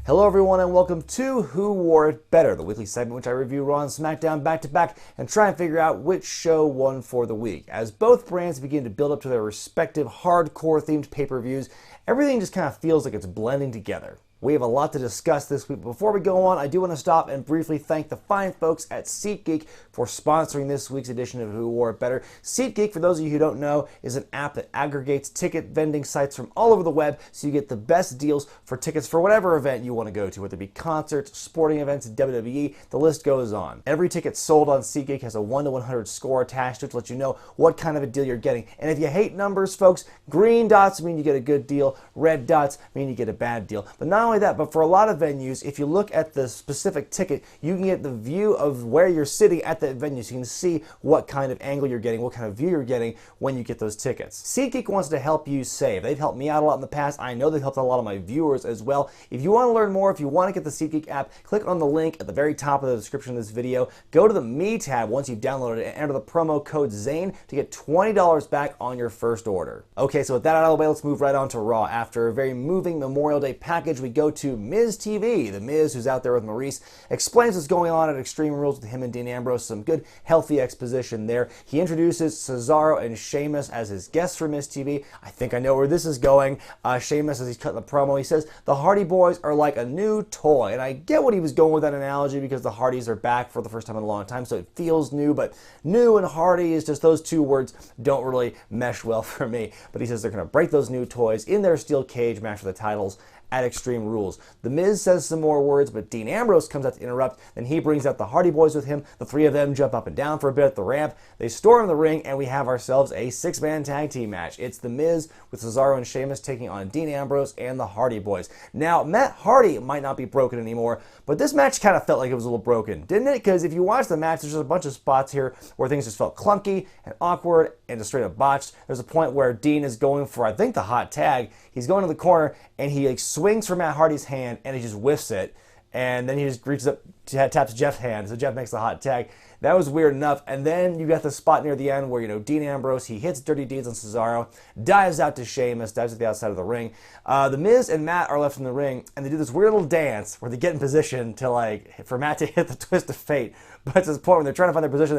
Hello everyone and welcome to Who Wore It Better, the weekly segment in which I review Raw and Smackdown back to back and try and figure out which show won for the week. As both brands begin to build up to their respective hardcore themed pay-per-views, everything just kind of feels like it's blending together. We have a lot to discuss this week. Before we go on, I do want to stop and briefly thank the fine folks at SeatGeek for sponsoring this week's edition of Who Wore It Better. SeatGeek, for those of you who don't know, is an app that aggregates ticket vending sites from all over the web so you get the best deals for tickets for whatever event you want to go to, whether it be concerts, sporting events, WWE, the list goes on. Every ticket sold on SeatGeek has a 1 to 100 score attached to it to let you know what kind of a deal you're getting. And if you hate numbers, folks, green dots mean you get a good deal, red dots mean you get a bad deal. But not only that, but for a lot of venues, if you look at the specific ticket, you can get the view of where you're sitting at that venue, so you can see what kind of angle you're getting, what kind of view you're getting when you get those tickets. SeatGeek wants to help you save. They've helped me out a lot in the past. I know they've helped a lot of my viewers as well. If you want to learn more, if you want to get the SeatGeek app, click on the link at the very top of the description of this video. Go to the Me tab once you've downloaded it and enter the promo code ZANE to get $20 back on your first order. Okay, so with that out of the way, let's move right on to Raw. After a very moving Memorial Day package, we go to Miz TV. The Miz, who's out there with Maurice, explains what's going on at Extreme Rules with him and Dean Ambrose. Some good, healthy exposition there. He introduces Cesaro and Sheamus as his guests for Miz TV. I think I know where this is going. Sheamus, as he's cutting the promo, he says, the Hardy Boys are like a new toy. And I get what he was going with that analogy because the Hardys are back for the first time in a long time, so it feels new, but new and Hardy is just those two words don't really mesh well for me. But he says they're going to break those new toys in their steel cage match for the titles at Extreme Rules. The Miz says some more words, but Dean Ambrose comes out to interrupt. Then he brings out the Hardy Boys with him. The three of them jump up and down for a bit at the ramp. They storm the ring, and we have ourselves a six-man tag team match. It's The Miz with Cesaro and Sheamus taking on Dean Ambrose and the Hardy Boys. Now, Matt Hardy might not be broken anymore, but this match kind of felt like it was a little broken, didn't it? Because if you watch the match, there's just a bunch of spots here where things just felt clunky and awkward and just straight up botched. There's a point where Dean is going for, I think, the hot tag. He's going to the corner, and he swings for Matt Hardy's hand, and he just whiffs it. And then he just reaches up, taps Jeff's hand, so Jeff makes the hot tag. That was weird enough. And then you got the spot near the end where, Dean Ambrose, he hits Dirty Deeds on Cesaro, dives out to Sheamus, dives at the outside of the ring. The Miz and Matt are left in the ring, and they do this weird little dance where they get in position to, for Matt to hit the twist of fate. But to this point when they're trying to find their position,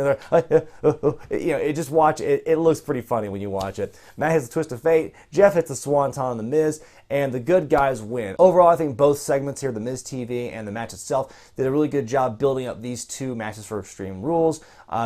they're just watch it. It looks pretty funny when you watch it. Matt hits the twist of fate, Jeff hits the swanton on the Miz, and the good guys win. Overall, I think both segments here, the Miz TV and the match itself, did a really good job building up these two matches for Extreme Rules.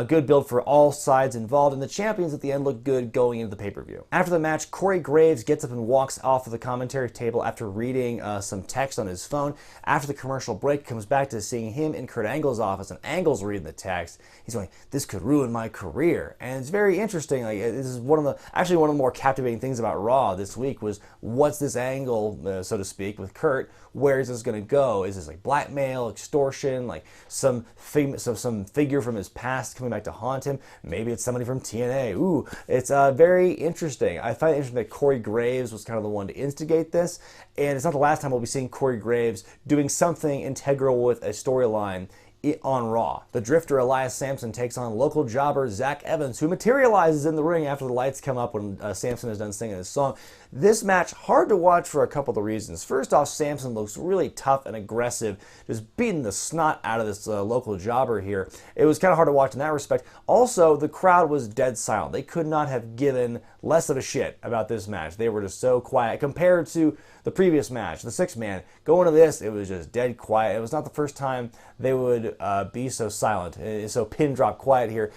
Good build for all sides involved, and the champions at the end look good going into the pay-per-view. After the match, Corey Graves gets up and walks off of the commentary table after reading some text on his phone. After the commercial break, comes back to seeing him in Kurt Angle's office, and Angle's reading the text. He's going, "This could ruin my career," and it's very interesting. This is one of the more captivating things about Raw this week was what's this angle, so to speak, with Kurt. Where is this going to go? Is this blackmail, extortion, some figure from his past coming back to haunt him? Maybe it's somebody from TNA. Ooh, it's very interesting. I find it interesting that Corey Graves was kind of the one to instigate this, and it's not the last time we'll be seeing Corey Graves doing something integral with a storyline on Raw. The Drifter Elias Sampson takes on local jobber Zach Evans, who materializes in the ring after the lights come up when Sampson is done singing his song. This match, hard to watch for a couple of reasons. First off, Sampson looks really tough and aggressive, just beating the snot out of this local jobber here. It was kind of hard to watch in that respect. Also, the crowd was dead silent. They could not have given less of a shit about this match. They were just so quiet compared to the previous match, the six-man. Going to this, it was just dead quiet. It was not the first time they would be so silent, so pin drop quiet here.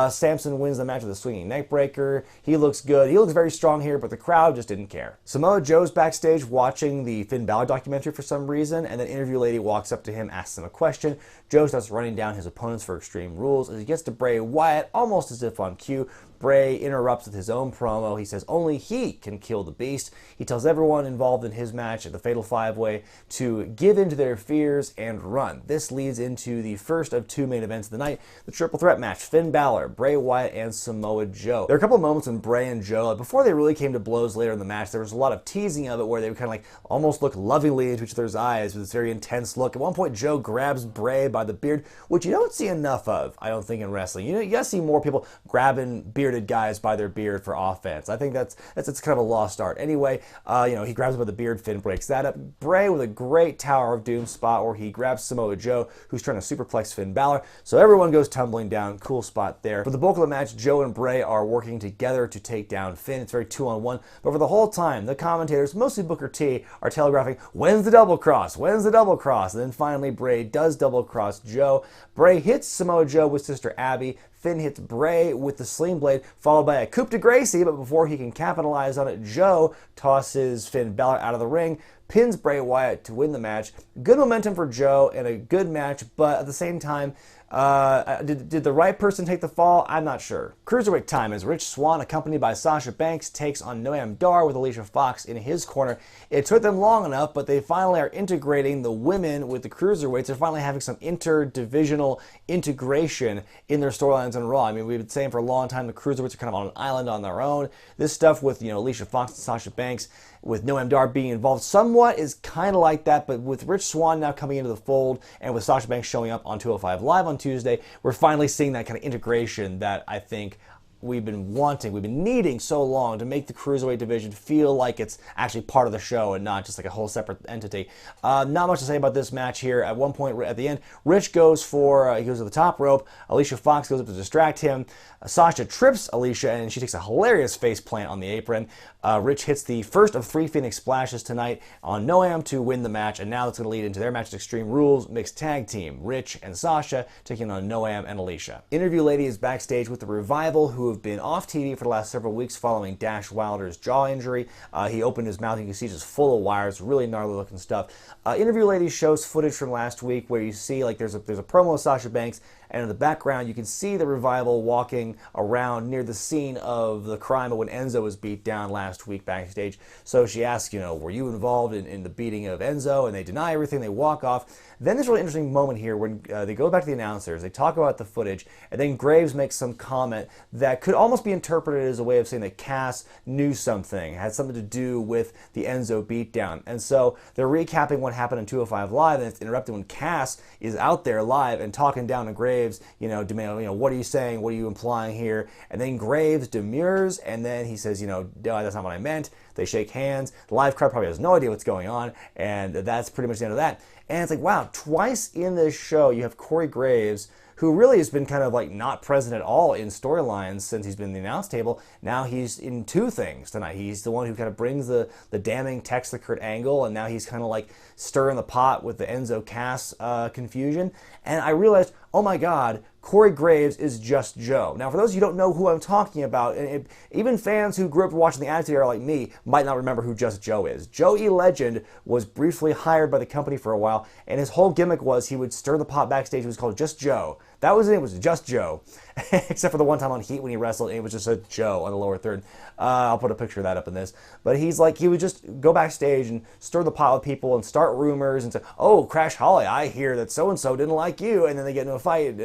Sampson wins the match with a swinging neck breaker. He looks good. He looks very strong here, but the crowd just didn't care. Samoa Joe's backstage watching the Finn Balor documentary for some reason, and then interview lady walks up to him, asks him a question. Joe starts running down his opponents for Extreme Rules as he gets to Bray Wyatt, almost as if on cue. Bray interrupts with his own promo. He says only he can kill the Beast. He tells everyone involved in his match at the Fatal 5-Way to give in to their fears and run. This leads into the first of two main events of the night, the Triple Threat match, Finn Balor, Bray Wyatt, and Samoa Joe. There are a couple of moments when Bray and Joe, before they really came to blows later in the match, there was a lot of teasing of it where they would kind of almost look lovingly into each other's eyes with this very intense look. At one point, Joe grabs Bray by the beard, which you don't see enough of, I don't think, in wrestling. You gotta see more people grabbing beard bearded guys by their beard for offense. I think that's kind of a lost art. Anyway, he grabs him by the beard, Finn breaks that up. Bray with a great Tower of Doom spot where he grabs Samoa Joe, who's trying to superplex Finn Balor. So everyone goes tumbling down. Cool spot there. For the bulk of the match, Joe and Bray are working together to take down Finn. It's very 2-on-1. But for the whole time, the commentators, mostly Booker T, are telegraphing, when's the double cross? When's the double cross? And then finally, Bray does double cross Joe. Bray hits Samoa Joe with Sister Abby. Finn hits Bray with the Sling Blade, followed by a coup de grace, but before he can capitalize on it, Joe tosses Finn Balor out of the ring, pins Bray Wyatt to win the match. Good momentum for Joe and a good match, but at the same time, did the right person take the fall? I'm not sure. Cruiserweight time as Rich Swann, accompanied by Sasha Banks, takes on Noam Dar with Alicia Fox in his corner. It took them long enough, but they finally are integrating the women with the Cruiserweights. They're finally having some interdivisional integration in their storylines on Raw. I mean, we've been saying for a long time the Cruiserweights are kind of on an island on their own. This stuff with, Alicia Fox and Sasha Banks, with Noam Dar being involved somewhat, is kind of like that, but with Rich Swann now coming into the fold and with Sasha Banks showing up on 205 Live on Tuesday, we're finally seeing that kind of integration that I think we've been needing so long to make the Cruiserweight division feel like it's actually part of the show and not just like a whole separate entity. Not much to say about this match here. At one point at the end, Rich goes he goes to the top rope. Alicia Fox goes up to distract him. Sasha trips Alicia and she takes a hilarious face plant on the apron. Rich hits the first of 3 Phoenix splashes tonight on Noam to win the match, and now that's going to lead into their match at Extreme Rules mixed tag team. Rich and Sasha taking on Noam and Alicia. Interview Lady is backstage with the Revival, who have been off TV for the last several weeks following Dash Wilder's jaw injury. He opened his mouth, you can see just full of wires, really gnarly looking stuff. Interview Lady shows footage from last week where you see there's a promo of Sasha Banks, and in the background you can see the Revival walking around near the scene of the crime of when Enzo was beat down last week backstage. So she asks, were you involved in the beating of Enzo? And they deny everything, they walk off. Then there's a really interesting moment here when they go back to the announcers, they talk about the footage, and then Graves makes some comment that could almost be interpreted as a way of saying that Cass knew something, had something to do with the Enzo beatdown. And so they're recapping what happened on 205 Live, and it's interrupted when Cass is out there live and talking down to Graves, demanding, what are you saying, what are you implying here? And then Graves demurs, and then he says, no, that's not what I meant. They shake hands. The live crowd probably has no idea what's going on, and that's pretty much the end of that. And it's like, wow, twice in this show you have Corey Graves, who really has been kind of not present at all in storylines since he's been in the announce table. Now he's in 2 things tonight. He's the one who kind of brings the damning text to Kurt Angle, and now he's kind of stirring the pot with the Enzo Cass confusion. And I realized, oh my God, Corey Graves is Just Joe. Now, for those of you who don't know who I'm talking about, and even fans who grew up watching the Attitude Era like me might not remember who Just Joe is. Joey Legend was briefly hired by the company for a while, and his whole gimmick was he would stir the pot backstage. He was called Just Joe. That was it. It was Just Joe. Except for the one time on Heat when he wrestled, and it was just a Joe on the lower third. I'll put a picture of that up in this. But he would just go backstage and stir the pot with people and start rumors and say, oh, Crash Holly, I hear that so-and-so didn't like you. And then they get into a fight.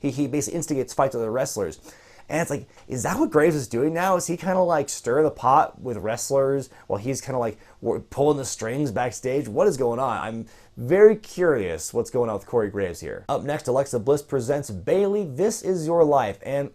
He basically instigates fights with the wrestlers. And it's like, is that what Graves is doing now? Is he kind of stir the pot with wrestlers while he's kind of pulling the strings backstage? What is going on? I'm very curious what's going on with Corey Graves here. Up next, Alexa Bliss presents Bayley, This Is Your Life. And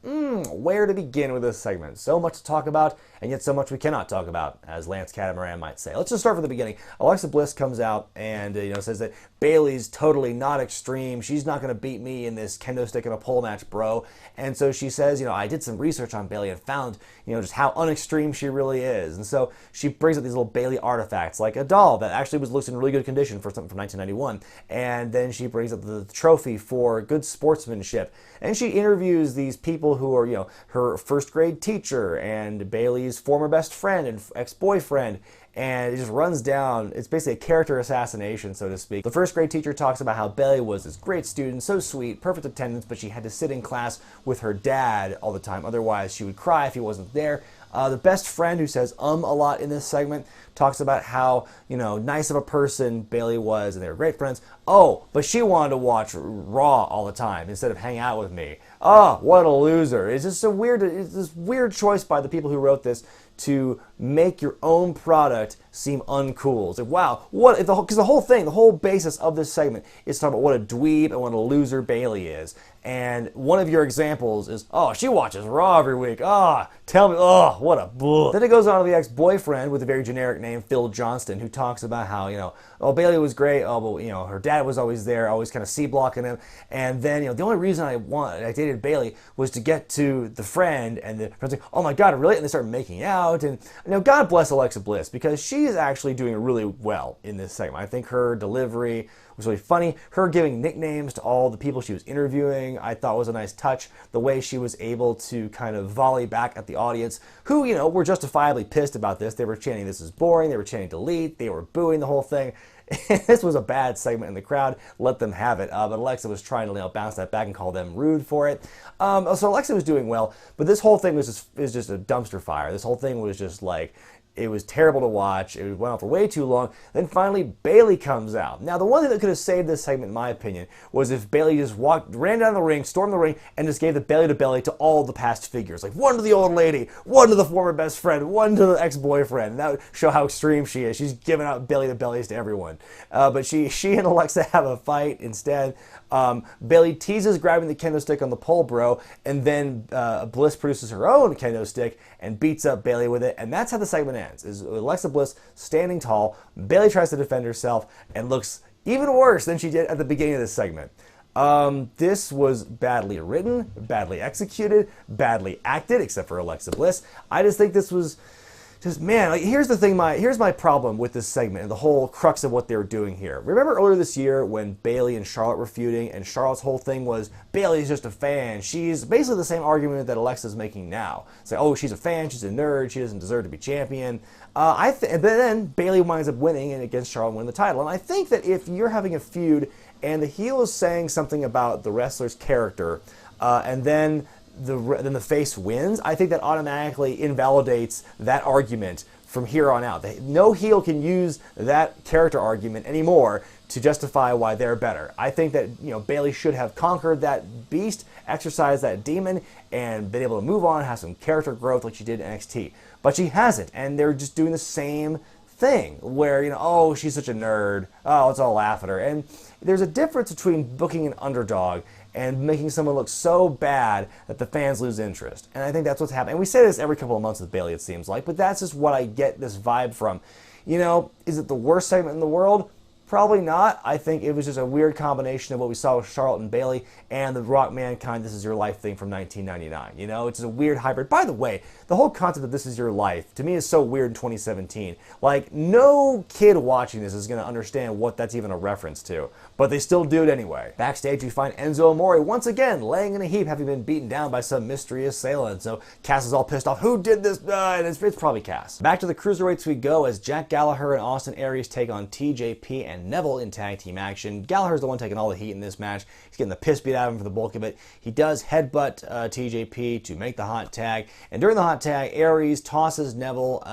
where to begin with this segment? So much to talk about, and yet so much we cannot talk about, as Lance Catamaran might say. Let's just start from the beginning. Alexa Bliss comes out and says that Bayley's totally not extreme. She's not going to beat me in this kendo stick and a pole match, bro. And so she says, I did some research on Bayley and found, just how unextreme she really is. And so she brings up these little Bayley artifacts, like a doll that actually looks in really good condition for something from 1991. And then she brings up the trophy for good sportsmanship. And she interviews these people who are, her first grade teacher and Bayley's former best friend and ex-boyfriend. And it just runs down, it's basically a character assassination, so to speak. The first grade teacher talks about how Bayley was this great student, so sweet, perfect attendance, but she had to sit in class with her dad all the time. Otherwise, she would cry if he wasn't there. The best friend, who says a lot in this segment, talks about how, nice of a person Bayley was, and they were great friends. Oh, but she wanted to watch Raw all the time instead of hang out with me. oh, what a loser. It's just it's this weird choice by the people who wrote this to make your own product seem uncool. It's like, wow, what? Because the whole basis of this segment is to talk about what a dweeb and what a loser Bayley is. And one of your examples is, oh, she watches Raw every week. Tell me, what a bull. Then it goes on to the ex-boyfriend with a very generic name, Phil Johnston, who talks about how, oh, Bayley was great. Oh, but, her dad was always there, always kind of C-blocking him. And then, the only reason I dated Bayley was to get to the friend. And the friend's like, oh my God, really? And they start making out. And, God bless Alexa Bliss, because she is actually doing really well in this segment. I think her delivery was really funny. Her giving nicknames to all the people she was interviewing, I thought was a nice touch. The way she was able to kind of volley back at the audience, who, were justifiably pissed about this. They were chanting, "This is boring." They were chanting, "Delete." They were booing the whole thing. This was a bad segment in the crowd. Let them have it. But Alexa was trying to bounce that back and call them rude for it. So Alexa was doing well, but this whole thing was just a dumpster fire. This whole thing was just like, it was terrible to watch. It went on for way too long. Then finally, Bayley comes out. Now, the one thing that could have saved this segment, in my opinion, was if Bayley just ran down the ring, stormed the ring, and just gave the belly to belly to all the past figures. Like, one to the old lady, one to the former best friend, one to the ex-boyfriend. That would show how extreme she is. She's giving out belly to bellies to everyone. But she and Alexa have a fight instead. Bayley teases grabbing the kendo stick on the pole bro, and then Bliss produces her own kendo stick and beats up Bayley with it, and that's how the segment ends, is Alexa Bliss standing tall. Bayley tries to defend herself and looks even worse than she did at the beginning of this segment. This was badly written, badly executed, badly acted, except for Alexa Bliss. I just think this was just, man, here's the thing, here's my problem with this segment and the whole crux of what they were doing here. Remember earlier this year when Bayley and Charlotte were feuding, and Charlotte's whole thing was, Bayley's just a fan. She's basically the same argument that Alexa's making now. It's like, oh, she's a fan, she's a nerd, she doesn't deserve to be champion. But then Bayley winds up winning and against Charlotte, winning the title. And I think that if you're having a feud and the heel is saying something about the wrestler's character, and then the face wins, I think that automatically invalidates that argument from here on out. No heel can use that character argument anymore to justify why they're better. I think that Bayley should have conquered that beast, exercised that demon, and been able to move on, have some character growth like she did in NXT. But she hasn't, and they're just doing the same thing where, oh, she's such a nerd. Oh, let's all laugh at her. And there's a difference between booking an underdog and making someone look so bad that the fans lose interest. And I think that's what's happening. And we say this every couple of months with Bayley, it seems like, but that's just what I get this vibe from. Is it the worst segment in the world? Probably not. I think it was just a weird combination of what we saw with Charlotte and Bayley and the Rock Mankind This Is Your Life thing from 1999. It's a weird hybrid. By the way, the whole concept of This Is Your Life, to me, is so weird in 2017. Like, no kid watching this is going to understand what that's even a reference to. But they still do it anyway. Backstage, we find Enzo Amore once again laying in a heap, having been beaten down by some mystery assailant. So Cass is all pissed off. Who did this? And it's probably Cass. Back to the Cruiserweights we go as Jack Gallagher and Austin Aries take on TJP and Neville in tag team action. Gallagher's the one taking all the heat in this match. He's getting the piss beat out of him for the bulk of it. He does headbutt TJP to make the hot tag. And during the hot tag, Aries tosses Neville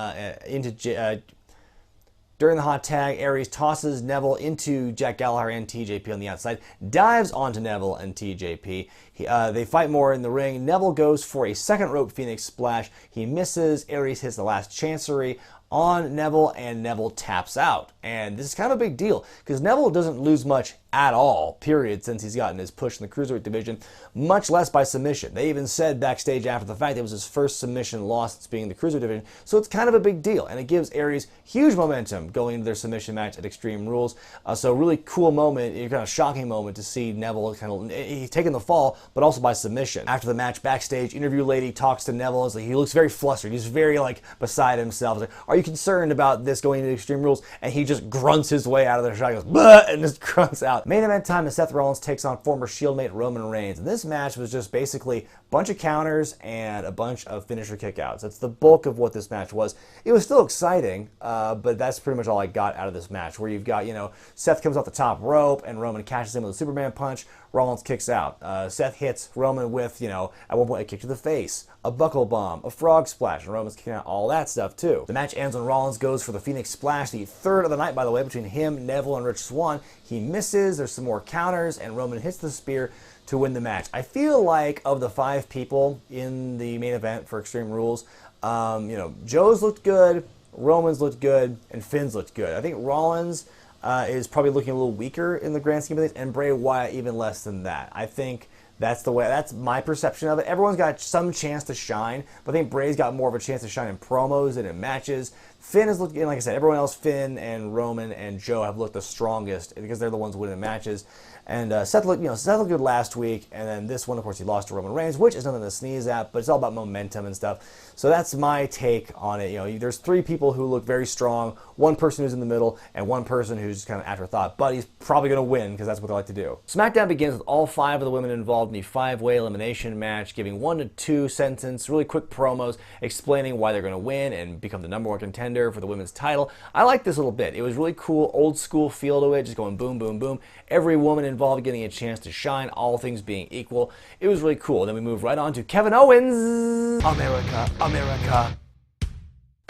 During the hot tag, Aries tosses Neville into Jack Gallagher and TJP on the outside, dives onto Neville and TJP. They fight more in the ring. Neville goes for a second rope Phoenix splash. He misses. Aries hits the last chancery on Neville, and Neville taps out. And this is kind of a big deal, because Neville doesn't lose much at all, period, since he's gotten his push in the Cruiserweight division, much less by submission. They even said backstage after the fact it was his first submission loss since being in the Cruiserweight division, so it's kind of a big deal, and it gives Aries huge momentum going into their submission match at Extreme Rules. So really cool moment, kind of shocking moment to see Neville he's taking the fall, but also by submission. After the match backstage, interview lady talks to Neville. He looks very flustered. He's very beside himself. He's like, are you concerned about this going into Extreme Rules? And he just grunts his way out of the shot. He goes, "Bleh," and just grunts out. Main event time is Seth Rollins takes on former Shield mate Roman Reigns. And this match was just basically a bunch of counters and a bunch of finisher kickouts. That's the bulk of what this match was. It was still exciting, but that's pretty much all I got out of this match, where you've got, Seth comes off the top rope and Roman catches him with a Superman punch. Rollins kicks out. Seth hits Roman with, at one point a kick to the face, a buckle bomb, a frog splash, and Roman's kicking out all that stuff too. The match ends when Rollins goes for the Phoenix Splash, the third of the night, by the way, between him, Neville, and Rich Swann. He misses. There's some more counters, and Roman hits the spear to win the match. I feel like of the 5 people in the main event for Extreme Rules, Joe's looked good, Roman's looked good, and Finn's looked good. I think Rollins is probably looking a little weaker in the grand scheme of things, and Bray Wyatt even less than that. I think that's my perception of it. Everyone's got some chance to shine, but I think Bray's got more of a chance to shine in promos than in matches. Finn has looked, like I said, everyone else, Finn and Roman and Joe have looked the strongest because they're the ones winning the matches. And Seth looked good last week, and then this one, of course, he lost to Roman Reigns, which is nothing to sneeze at, but it's all about momentum and stuff. So that's my take on it. There's 3 people who look very strong, 1 person who's in the middle, and 1 person who's kind of afterthought. But he's probably going to win because that's what they like to do. SmackDown begins with all 5 of the women involved in the 5-way elimination match, giving 1 to 2 sentence, really quick promos explaining why they're going to win and become the #1 contender for the women's title. I like this little bit. It was really cool, old school feel to it, just going boom, boom, boom. Every woman involved getting a chance to shine, all things being equal. It was really cool. Then we move right on to Kevin Owens. America, America,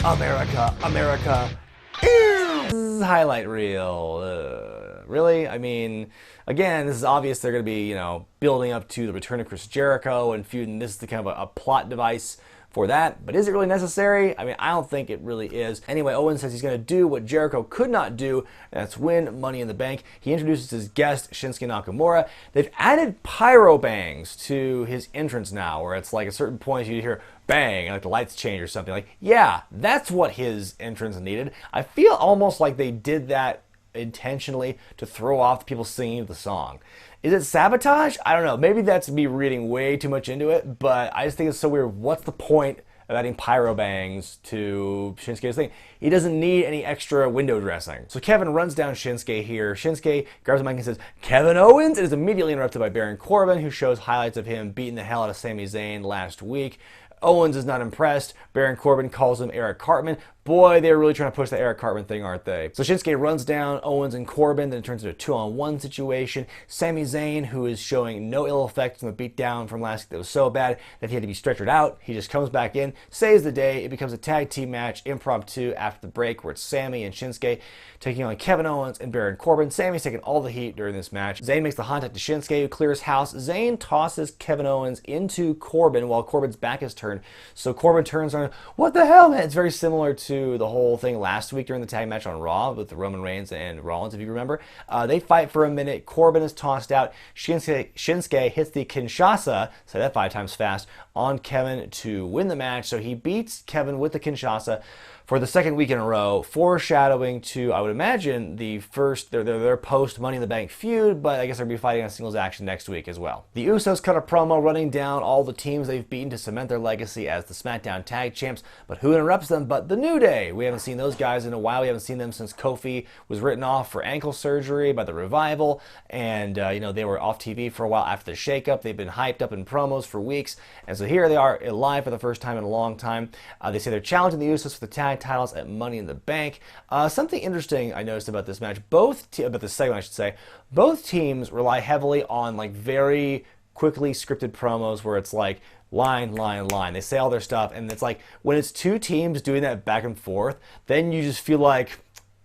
America, America. Highlight reel. Really? I mean, again, this is obvious they're going to be, building up to the return of Chris Jericho and feuding. This is the kind of a plot device for that, but is it really necessary? I mean, I don't think it really is. Anyway, Owens says he's going to do what Jericho could not do, and that's win Money in the Bank. He introduces his guest, Shinsuke Nakamura. They've added pyro bangs to his entrance now, where it's like at certain points you hear bang, and like the lights change or something. Like, yeah, that's what his entrance needed. I feel almost like they did that intentionally to throw off the people singing the song. Is it sabotage? I don't know. Maybe that's me reading way too much into it, but I just think it's so weird. What's the point of adding pyro bangs to Shinsuke's thing? He doesn't need any extra window dressing. So Kevin runs down Shinsuke here. Shinsuke grabs the mic and says, "Kevin Owens," and is immediately interrupted by Baron Corbin, who shows highlights of him beating the hell out of Sami Zayn last week. Owens is not impressed. Baron Corbin calls him Eric Cartman. Boy, they're really trying to push the Eric Cartman thing, aren't they? So Shinsuke runs down Owens and Corbin, then it turns into a 2-on-1 situation. Sami Zayn, who is showing no ill effects from the beatdown from last week that was so bad that he had to be stretchered out, he just comes back in, saves the day. It becomes a tag team match, impromptu, after the break, where it's Sami and Shinsuke taking on Kevin Owens and Baron Corbin. Sami's taking all the heat during this match. Zayn makes the contact to Shinsuke, who clears house. Zayn tosses Kevin Owens into Corbin while Corbin's back is turned. So Corbin turns on, "What the hell, man?" It's very similar to the whole thing last week during the tag match on Raw with the Roman Reigns and Rollins, if you remember. They fight for a minute. Corbin is tossed out. Shinsuke hits the Kinshasa, say that 5 times fast, on Kevin to win the match. So he beats Kevin with the Kinshasa for the 2nd week in a row, foreshadowing to, I would imagine, the first, their post-Money in the Bank feud, but I guess they'll be fighting on singles action next week as well. The Usos cut a promo running down all the teams they've beaten to cement their legacy as the SmackDown Tag Champs, but who interrupts them but the New Day? We haven't seen those guys in a while. We haven't seen them since Kofi was written off for ankle surgery by the Revival, and they were off TV for a while after the shakeup. They've been hyped up in promos for weeks, and so here they are live for the first time in a long time. They say they're challenging the Usos for the tag titles at Money in the Bank. Something interesting I noticed about this match, about this segment I should say, both teams rely heavily on like very quickly scripted promos where it's like line, line, line. They say all their stuff, and it's like when it's 2 teams doing that back and forth, then you just feel like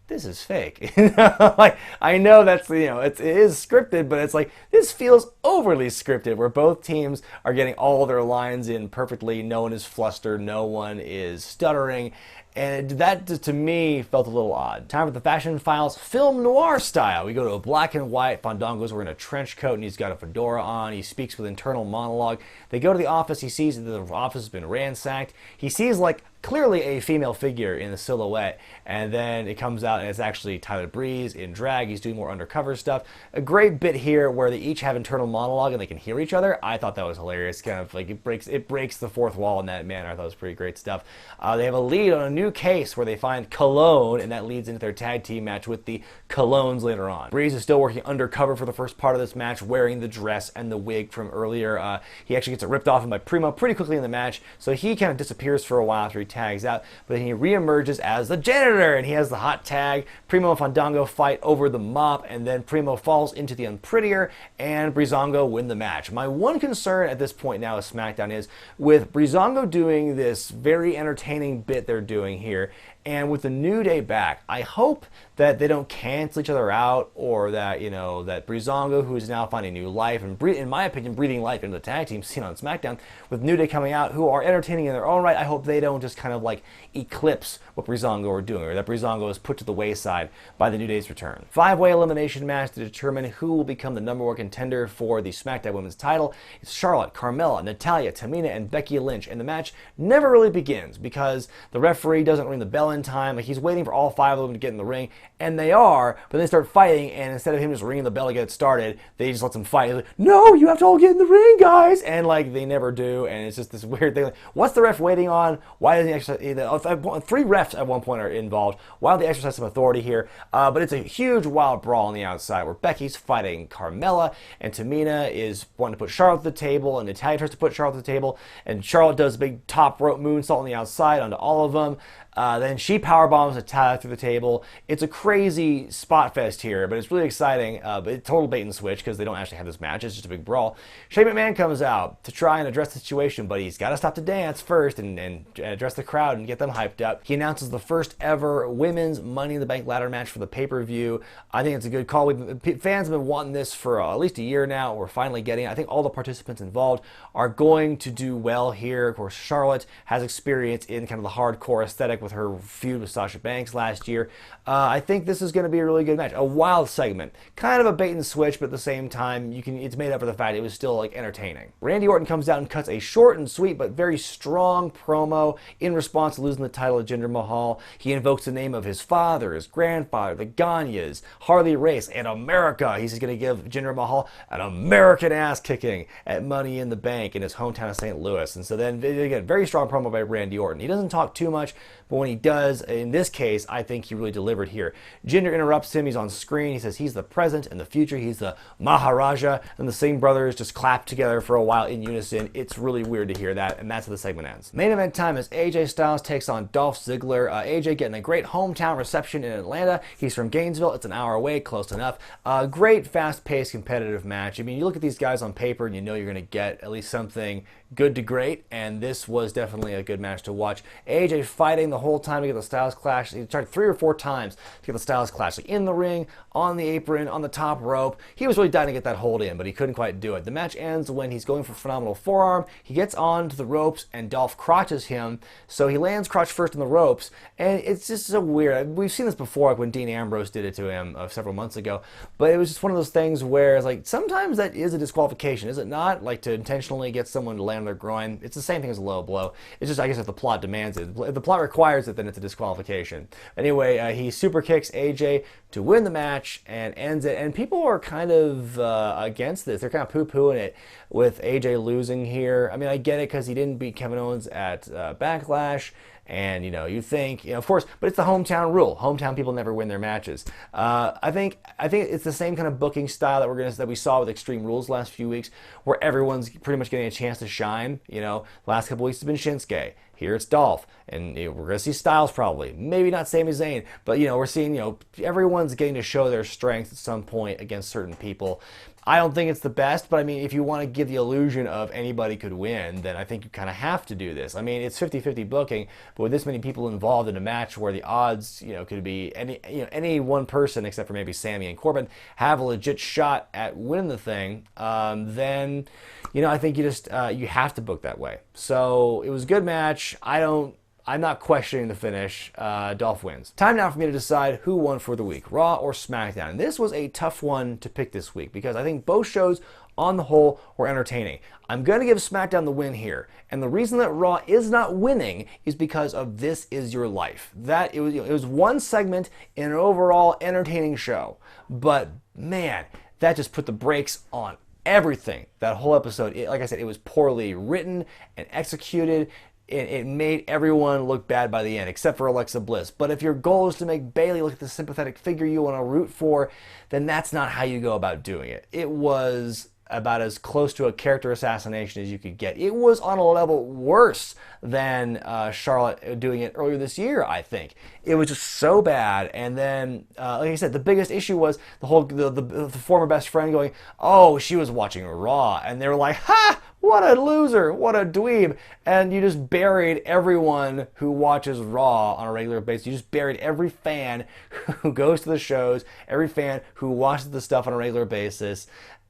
this is fake. Like, I know that's, it is scripted, but it's like, this feels overly scripted, where both teams are getting all their lines in perfectly. No one is flustered. No one is stuttering. And that, to me, felt a little odd. Time for the Fashion Files film noir style. We go to a black and white. Fandango's wearing a trench coat and he's got a fedora on. He speaks with internal monologue. They go to the office. He sees that the office has been ransacked. He sees, like, clearly a female figure in the silhouette, and then it comes out and it's actually Tyler Breeze in drag. He's doing more undercover stuff. A great bit here where they each have internal monologue and they can hear each other. I thought that was hilarious. Kind of like it breaks the 4th wall in that manner. I thought it was pretty great stuff. They have a lead on a new case where they find Cologne, and that leads into their tag team match with the Colognes later on. Breeze is still working undercover for the first part of this match, wearing the dress and the wig from earlier. He actually gets it ripped off him by Primo pretty quickly in the match, so he kind of disappears for a while after he tags tags out, but he reemerges as the janitor, and he has the hot tag. Primo and Fandango fight over the mop, and then Primo falls into the Unprettier, and Breezango win the match. My one concern at this point now with SmackDown is with Breezango doing this very entertaining bit they're doing here, and with the New Day back, I hope that they don't cancel each other out, or that, you know, that Breezango, who is now finding new life, and in my opinion, breathing life into the tag team scene on SmackDown, with New Day coming out, who are entertaining in their own right, I hope they don't just kind of like eclipse what Breezango are doing, or that Breezango is put to the wayside by the New Day's return. 5-way elimination match to determine who will become the #1 contender for the SmackDown Women's title. It's Charlotte, Carmella, Natalya, Tamina, and Becky Lynch, and the match never really begins because the referee doesn't ring the bell in time. Like, he's waiting for all 5 of them to get in the ring, and they are, but they start fighting, and instead of him just ringing the bell to get it started, they just let them fight. He's like, no, you have to all get in the ring, guys! And like, they never do, and it's just this weird thing. Like, what's the ref waiting on? Why doesn't he exercise? 3 refs at one point are involved. Why don't they exercise some authority here? But it's a huge wild brawl on the outside where Becky's fighting Carmella, and Tamina is wanting to put Charlotte at the table, and Natalya tries to put Charlotte at the table, and Charlotte does a big top rope moonsault on the outside onto all of them. Then she powerbombs Natalya through the table. It's a crazy spot fest here, but it's really exciting. But it's total bait and switch because they don't actually have this match. It's just a big brawl. Shane McMahon comes out to try and address the situation, but he's got to stop the dance first and address the crowd and get them hyped up. He announces the first ever women's Money in the Bank ladder match for the pay-per-view. I think it's a good call. Fans have been wanting this for at least a year now. We're finally getting it. I think all the participants involved are going to do well here. Of course, Charlotte has experience in kind of the hardcore aesthetic with her feud with Sasha Banks last year. I think this is going to be a really good match. A wild segment. Kind of a bait and switch, but at the same time, it's made up for the fact it was still like entertaining. Randy Orton comes out and cuts a short and sweet but very strong promo in response to losing the title to Jinder Mahal. He invokes the name of his father, his grandfather, the Ganyas, Harley Race, and America. He's going to give Jinder Mahal an American ass kicking at Money in the Bank in his hometown of St. Louis. And so then, again, very strong promo by Randy Orton. He doesn't talk too much, but when he does, in this case, I think he really delivered here. Jinder interrupts him. He's on screen. He says he's the present and the future. He's the Maharaja. And the Singh brothers just clap together for a while in unison. It's really weird to hear that, and that's how the segment ends. Main event time as AJ Styles takes on Dolph Ziggler. AJ getting a great hometown reception in Atlanta. He's from Gainesville. It's an hour away, close enough. Great, fast-paced, competitive match. I mean, you look at these guys on paper, and you know you're going to get at least something good to great, and this was definitely a good match to watch. AJ fighting the whole time to get the Styles Clash. He tried 3 or 4 times to get the Styles Clash, like in the ring, on the apron, on the top rope. He was really dying to get that hold in, but he couldn't quite do it. The match ends when he's going for phenomenal forearm. He gets onto the ropes, and Dolph crotches him, so he lands crotch first on the ropes, and it's just so weird. We've seen this before, like when Dean Ambrose did it to him several months ago, but it was just one of those things where it's like, sometimes that is a disqualification, is it not? Like, to intentionally get someone to land on their groin. It's the same thing as a low blow. It's just, I guess, if the plot demands it. If the plot requires it, then it's a disqualification. Anyway, he super kicks AJ to win the match and ends it. And people are kind of against this. They're kind of poo-pooing it with AJ losing here. I mean, I get it because he didn't beat Kevin Owens at Backlash. And, you know, you think, of course, but it's the hometown rule. Hometown people never win their matches. I think it's the same kind of booking style that we saw with Extreme Rules last few weeks, where everyone's pretty much getting a chance to shine. You know, last couple weeks has been Shinsuke. Here it's Dolph, and we're going to see Styles probably. Maybe not Sami Zayn, but we're seeing everyone's getting to show their strength at some point against certain people. I don't think it's the best, but I mean, if you want to give the illusion of anybody could win, then I think you kind of have to do this. I mean, it's 50-50 booking, but with this many people involved in a match where the odds, could be any one person except for maybe Sami and Corbin have a legit shot at winning the thing, then, I think you have to book that way. So it was a good match. I'm not questioning the finish. Dolph wins. Time now for me to decide who won for the week, Raw or SmackDown. And this was a tough one to pick this week because I think both shows on the whole were entertaining. I'm going to give SmackDown the win here. And the reason that Raw is not winning is because of This Is Your Life. It was one segment in an overall entertaining show. But man, that just put the brakes on everything. That whole episode, like I said, it was poorly written and executed. It made everyone look bad by the end, except for Alexa Bliss. But if your goal is to make Bayley look like the sympathetic figure you want to root for, then that's not how you go about doing it. It was about as close to a character assassination as you could get. It was on a level worse than Charlotte doing it earlier this year, I think. It was just so bad. And then, like I said, the biggest issue was the former best friend going, oh, she was watching Raw. And they were like, ha! What a loser, what a dweeb. And you just buried everyone who watches Raw on a regular basis. You just buried every fan who goes to the shows, every fan who watches the stuff on a regular basis.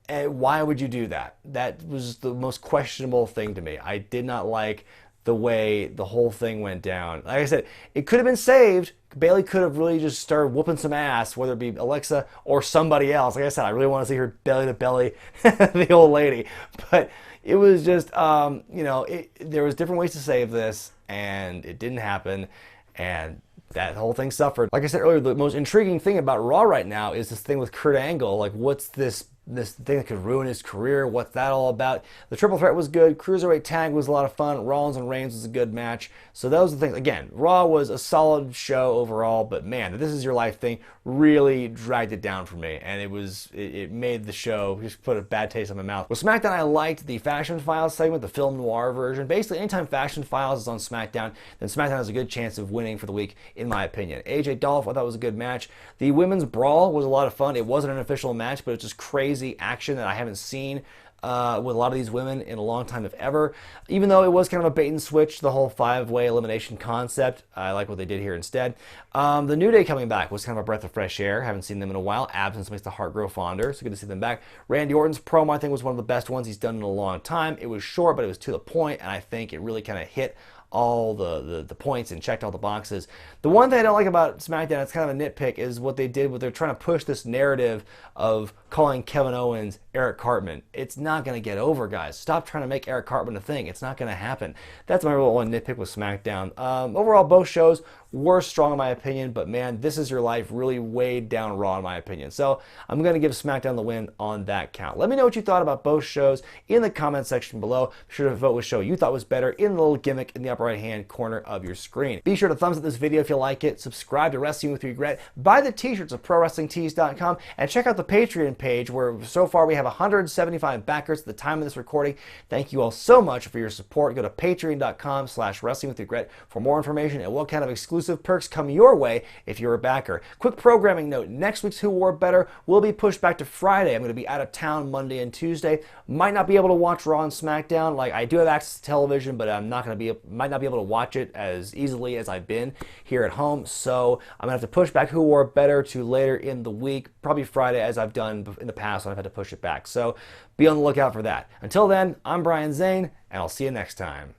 And why would you do that? That was the most questionable thing to me. I did not like the way the whole thing went down. Like I said, it could have been saved. Bayley could have really just started whooping some ass, whether it be Alexa or somebody else. Like I said, I really want to see her belly to belly the old lady. But it was just, there was different ways to save this, and it didn't happen, and that whole thing suffered. Like I said earlier, the most intriguing thing about Raw right now is this thing with Kurt Angle. Like, what's this thing that could ruin his career? What's that all about? The triple threat was good. Cruiserweight tag was a lot of fun. Rollins and Reigns was a good match. So those are the things. Again, Raw was a solid show overall, but man, This Is Your Life thing really dragged it down for me, and it made the show just put a bad taste in my mouth. With SmackDown, I liked the Fashion Files segment, the film noir version. Basically, anytime Fashion Files is on SmackDown, then SmackDown has a good chance of winning for the week, in my opinion. AJ Dolph, I thought was a good match. The women's brawl was a lot of fun. It wasn't an official match, but it's just crazy action that I haven't seen with a lot of these women in a long time, if ever. Even though it was kind of a bait and switch, the whole 5-way elimination concept, I like what they did here instead. The New Day coming back was kind of a breath of fresh air. Haven't seen them in a while. Absence makes the heart grow fonder, so good to see them back. Randy Orton's promo, I think, was one of the best ones he's done in a long time. It was short, but it was to the point, and I think it really kind of hit all the points and checked all the boxes. The one thing I don't like about SmackDown, it's kind of a nitpick, is what they did. They're trying to push this narrative of calling Kevin Owens Eric Cartman. It's not going to get over, guys. Stop trying to make Eric Cartman a thing. It's not going to happen. That's my real one nitpick with SmackDown. Overall, both shows were strong in my opinion, but man, This Is Your Life really weighed down Raw in my opinion. So I'm going to give SmackDown the win on that count. Let me know what you thought about both shows in the comment section below. Be sure to vote which show you thought was better in the little gimmick in the upper right hand corner of your screen. Be sure to thumbs up this video if you like it, subscribe to Wrestling with Regret, buy the t-shirts at ProWrestlingTees.com, and check out the Patreon page where so far we have 175 backers at the time of this recording. Thank you all so much for your support. Go to patreon.com/WrestlingWithRegret for more information and what kind of exclusive perks come your way if you're a backer. Quick programming note, next week's Who Wore Better will be pushed back to Friday. I'm going to be out of town Monday and Tuesday. Might not be able to watch Raw and SmackDown. Like, I do have access to television, but might not be able to watch it as easily as I've been here at home. So I'm going to have to push back Who Wore Better to later in the week, probably Friday, as I've done in the past when I've had to push it back. So be on the lookout for that. Until then, I'm Brian Zane, and I'll see you next time.